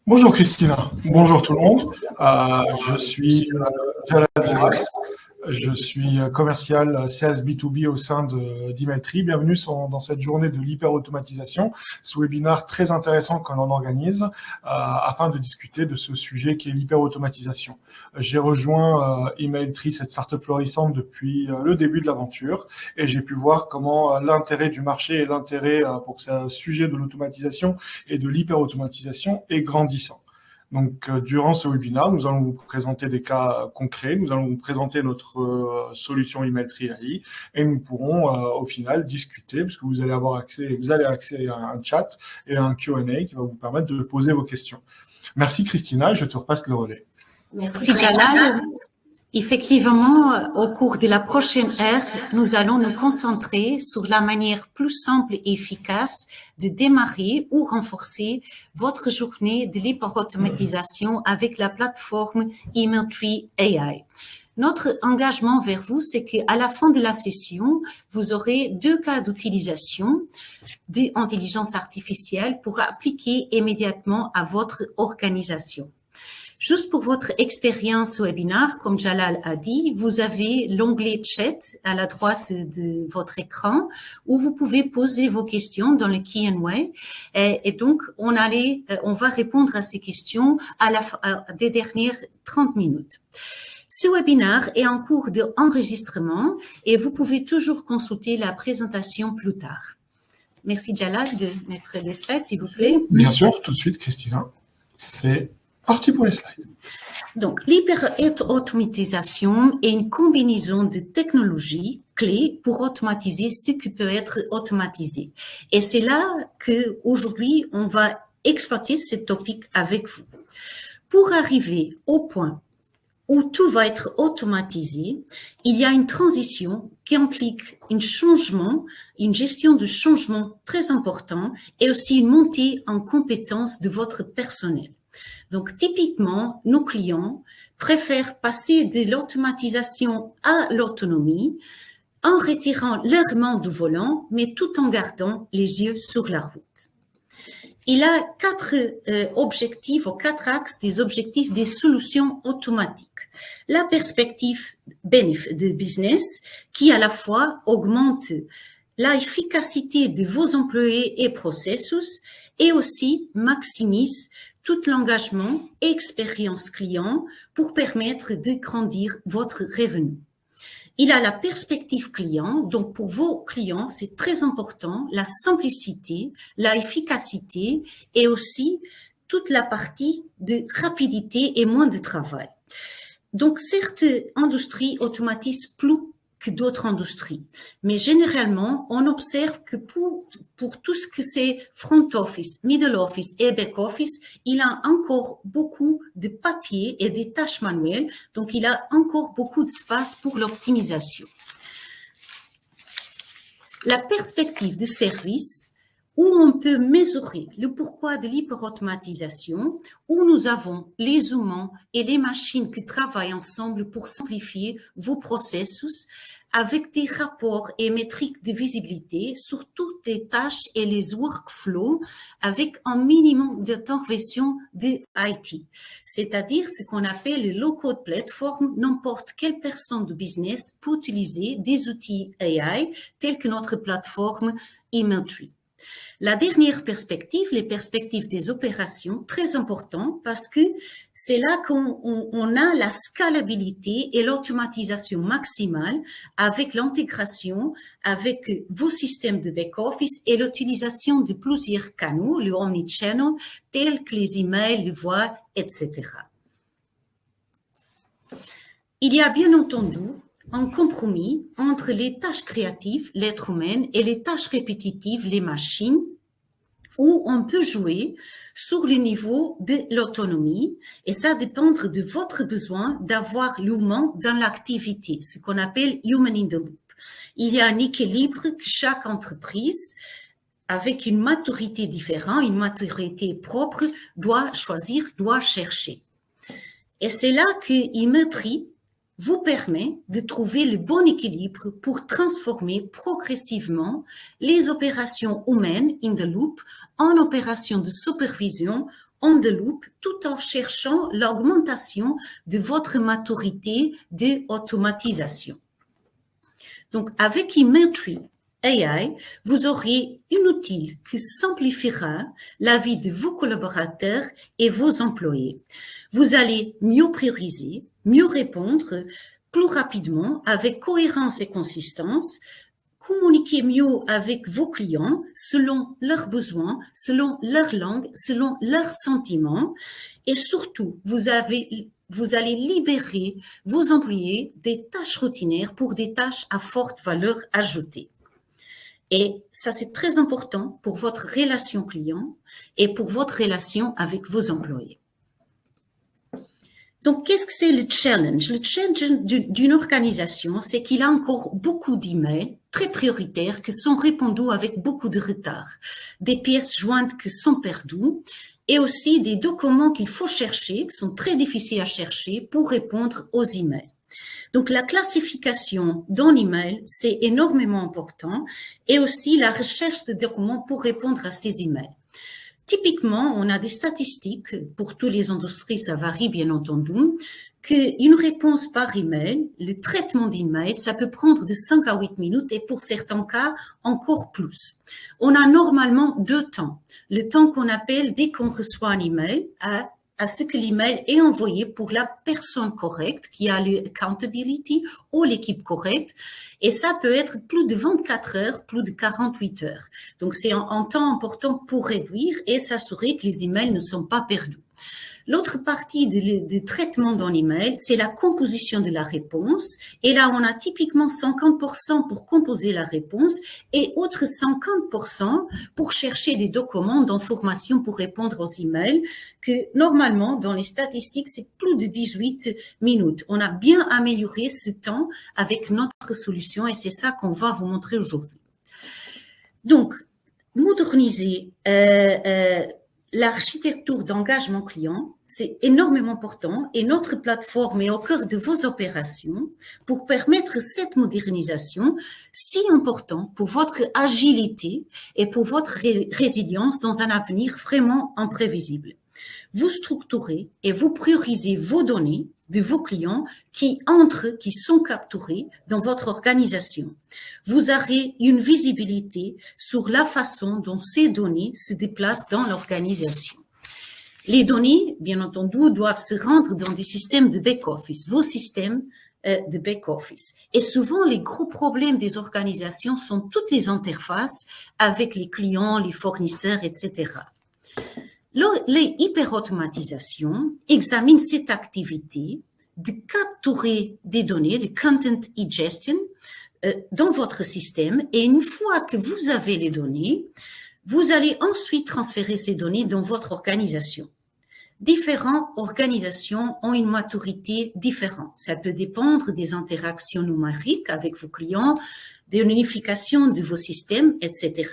Bonjour Christina, bonjour tout le monde. Je suis Jalal Belès. Je suis commercial Sales B2B au sein d'Emailtree. Bienvenue dans cette journée de l'hyper-automatisation, ce webinaire très intéressant que l'on organise afin de discuter de ce sujet qui est l'hyper-automatisation. J'ai rejoint Emailtree, cette startup florissante, depuis le début de l'aventure et j'ai pu voir comment l'intérêt du marché et l'intérêt pour ce sujet de l'automatisation et de l'hyper-automatisation est grandissant. Donc, durant ce webinaire, nous allons vous présenter des cas concrets, nous allons vous présenter notre solution Emailtree AI et nous pourrons au final discuter, puisque vous allez accès à un chat et à un Q&A qui va vous permettre de poser vos questions. Merci Christina, je te repasse le relais. Merci Jalal. Effectivement, au cours de la prochaine heure, nous allons nous concentrer sur la manière plus simple et efficace de démarrer ou renforcer votre journée de l'hyper-automatisation avec la plateforme Emailtree AI. Notre engagement vers vous, c'est qu'à la fin de la session, vous aurez 2 cas d'utilisation d'intelligence artificielle pour appliquer immédiatement à votre organisation. Juste pour votre expérience webinaire, comme Jalal a dit, vous avez l'onglet chat à la droite de votre écran où vous pouvez poser vos questions dans le Q&A et donc on va répondre à ces questions des dernières 30 minutes. Ce webinaire est en cours d'enregistrement et vous pouvez toujours consulter la présentation plus tard. Merci Jalal de mettre les slides, s'il vous plaît. Bien sûr, tout de suite Christina, c'est parti pour les slides. Donc, l'hyper-automatisation est une combinaison de technologies clés pour automatiser ce qui peut être automatisé. Et c'est là qu'aujourd'hui, on va exploiter ce topic avec vous. Pour arriver au point où tout va être automatisé, il y a une transition qui implique une gestion de changement très important et aussi une montée en compétences de votre personnel. Donc, typiquement, nos clients préfèrent passer de l'automatisation à l'autonomie en retirant leur main du volant, mais tout en gardant les yeux sur la route. Il y a 4 objectifs ou 4 axes des objectifs des solutions automatiques. La perspective de business qui à la fois augmente l'efficacité de vos employés et processus et aussi maximise tout l'engagement et expérience client pour permettre de grandir votre revenu. Il a la perspective client, donc pour vos clients, c'est très important, la simplicité, l'efficacité et aussi toute la partie de rapidité et moins de travail. Donc, certaines industries automatisent plus que d'autres industries. Mais généralement, on observe que pour tout ce que c'est front office, middle office et back office, il a encore beaucoup de papier et des tâches manuelles. Donc, il a encore beaucoup d'espace pour l'optimisation. La perspective de service, où on peut mesurer le pourquoi de l'hyper-automatisation, où nous avons les humains et les machines qui travaillent ensemble pour simplifier vos processus avec des rapports et métriques de visibilité sur toutes les tâches et les workflows avec un minimum d'intervention de IT, c'est-à-dire ce qu'on appelle le low-code platform. N'importe quelle personne de business peut utiliser des outils AI tels que notre plateforme Emailtree. La dernière perspective, les perspectives des opérations, très important parce que c'est là qu'on a la scalabilité et l'automatisation maximale avec l'intégration avec vos systèmes de back-office et l'utilisation de plusieurs canaux, le omnichannel, tels que les emails, les voix, etc. Il y a bien entendu un compromis entre les tâches créatives, l'être humain, et les tâches répétitives, les machines, où on peut jouer sur le niveau de l'autonomie et ça dépend de votre besoin d'avoir l'humain dans l'activité, ce qu'on appelle human in the loop. Il y a un équilibre que chaque entreprise, avec une maturité différente, une maturité propre, doit choisir, doit chercher. Et c'est là que Emailtree vous permet de trouver le bon équilibre pour transformer progressivement les opérations humaines in the loop en opérations de supervision on the loop tout en cherchant l'augmentation de votre maturité d'automatisation. Donc, avec Emailtree AI, vous aurez un outil qui simplifiera la vie de vos collaborateurs et vos employés. Vous allez mieux prioriser, mieux répondre, plus rapidement, avec cohérence et consistance, communiquer mieux avec vos clients selon leurs besoins, selon leur langue, selon leurs sentiments. Et surtout, vous allez libérer vos employés des tâches routinières pour des tâches à forte valeur ajoutée. Et ça, c'est très important pour votre relation client et pour votre relation avec vos employés. Donc, qu'est-ce que c'est le challenge? Le challenge d'une organisation, c'est qu'il a encore beaucoup d'emails très prioritaires qui sont répondus avec beaucoup de retard, des pièces jointes qui sont perdues et aussi des documents qu'il faut chercher, qui sont très difficiles à chercher pour répondre aux emails. Donc, la classification dans l'email, c'est énormément important et aussi la recherche de documents pour répondre à ces emails. Typiquement, on a des statistiques, pour toutes les industries, ça varie bien entendu, qu'une réponse par email, le traitement d'email, ça peut prendre de 5 à 8 minutes et pour certains cas, encore plus. On a normalement 2 temps. Le temps qu'on appelle dès qu'on reçoit un email à ce que l'email est envoyé pour la personne correcte qui a l'accountability ou l'équipe correcte. Et ça peut être plus de 24 heures, plus de 48 heures. Donc, c'est un temps important pour réduire et s'assurer que les emails ne sont pas perdus. L'autre partie du traitement dans l'email, c'est la composition de la réponse. Et là, on a typiquement 50% pour composer la réponse et autres 50% pour chercher des documents d'information pour répondre aux emails, que normalement, dans les statistiques, c'est plus de 18 minutes. On a bien amélioré ce temps avec notre solution et c'est ça qu'on va vous montrer aujourd'hui. Donc, moderniser l'architecture d'engagement client, c'est énormément important et notre plateforme est au cœur de vos opérations pour permettre cette modernisation si importante pour votre agilité et pour votre résilience dans un avenir vraiment imprévisible. Vous structurez et vous priorisez vos données de vos clients qui entrent, qui sont capturés dans votre organisation. Vous aurez une visibilité sur la façon dont ces données se déplacent dans l'organisation. Les données, bien entendu, doivent se rendre dans des systèmes de back-office, vos systèmes de back-office. Et souvent, les gros problèmes des organisations sont toutes les interfaces avec les clients, les fournisseurs, etc. Les hyperautomatisations examinent cette activité de capturer des données, le content ingestion, dans votre système. Et une fois que vous avez les données, vous allez ensuite transférer ces données dans votre organisation. Différentes organisations ont une maturité différente. Ça peut dépendre des interactions numériques avec vos clients, de l'unification de vos systèmes, etc.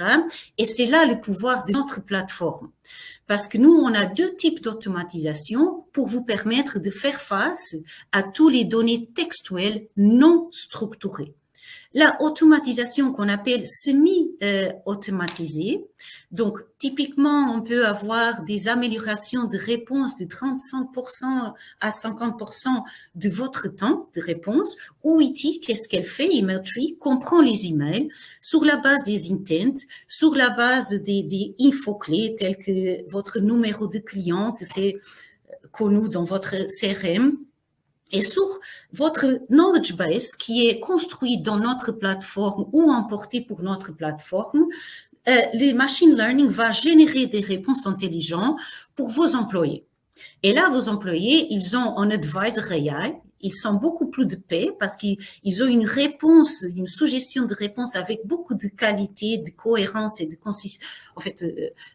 Et c'est là le pouvoir de notre plateforme. Parce que nous, on a 2 types d'automatisation pour vous permettre de faire face à toutes les données textuelles non structurées. La automatisation qu'on appelle semi-automatisée, donc typiquement on peut avoir des améliorations de réponse de 35% à 50% de votre temps de réponse. OIT, qu'est-ce qu'elle fait? Emailtree comprend les emails sur la base des intents, sur la base des infos-clés tels que votre numéro de client, que c'est connu dans votre CRM, et sur votre knowledge base qui est construit dans notre plateforme ou emporté pour notre plateforme, le machine learning va générer des réponses intelligentes pour vos employés. Et là, vos employés, ils ont un advisor réel, ils sont beaucoup plus de paix parce qu'ils ont une réponse, une suggestion de réponse avec beaucoup de qualité, de cohérence et de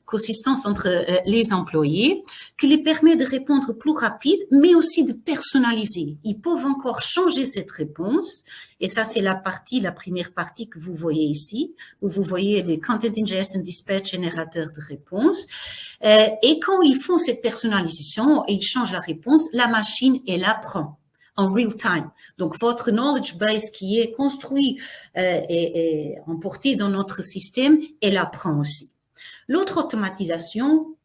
consistance entre les employés, qui les permet de répondre plus rapide, mais aussi de personnaliser. Ils peuvent encore changer cette réponse. Et ça, c'est la première partie que vous voyez ici, où vous voyez les Content Ingestion Dispatch générateurs de réponses. Et quand ils font cette personnalisation, ils changent la réponse, la machine, elle apprend en real time. Donc, votre knowledge base qui est construit et emporté dans notre système, elle apprend aussi. L'autre automatisation,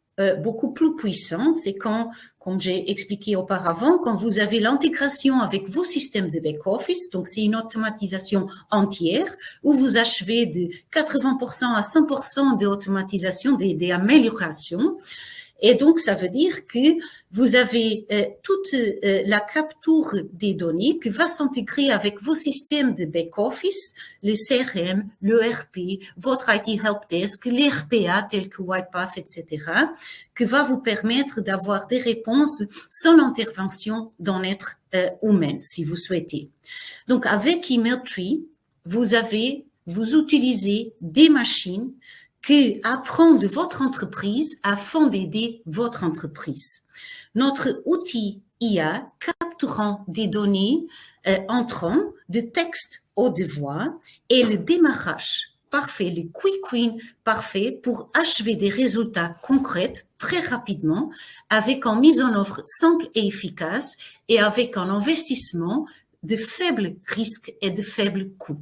beaucoup plus puissante, c'est quand, comme j'ai expliqué auparavant, quand vous avez l'intégration avec vos systèmes de back-office, donc c'est une automatisation entière, où vous achevez de 80% à 100% d'automatisation, des améliorations. Et donc, ça veut dire que vous avez toute la capture des données qui va s'intégrer avec vos systèmes de back-office, les CRM, l'ERP, votre IT Helpdesk, les RPA tels que WhitePath, etc., qui va vous permettre d'avoir des réponses sans l'intervention d'un être humain, si vous souhaitez. Donc, avec Emailtree, vous utilisez des machines qui apprend de votre entreprise afin d'aider votre entreprise. Notre outil IA capturant des données entrant de texte ou de voix et le démarrage parfait, le quick win parfait pour achever des résultats concrets très rapidement avec une mise en œuvre simple et efficace et avec un investissement de faible risque et de faible coût.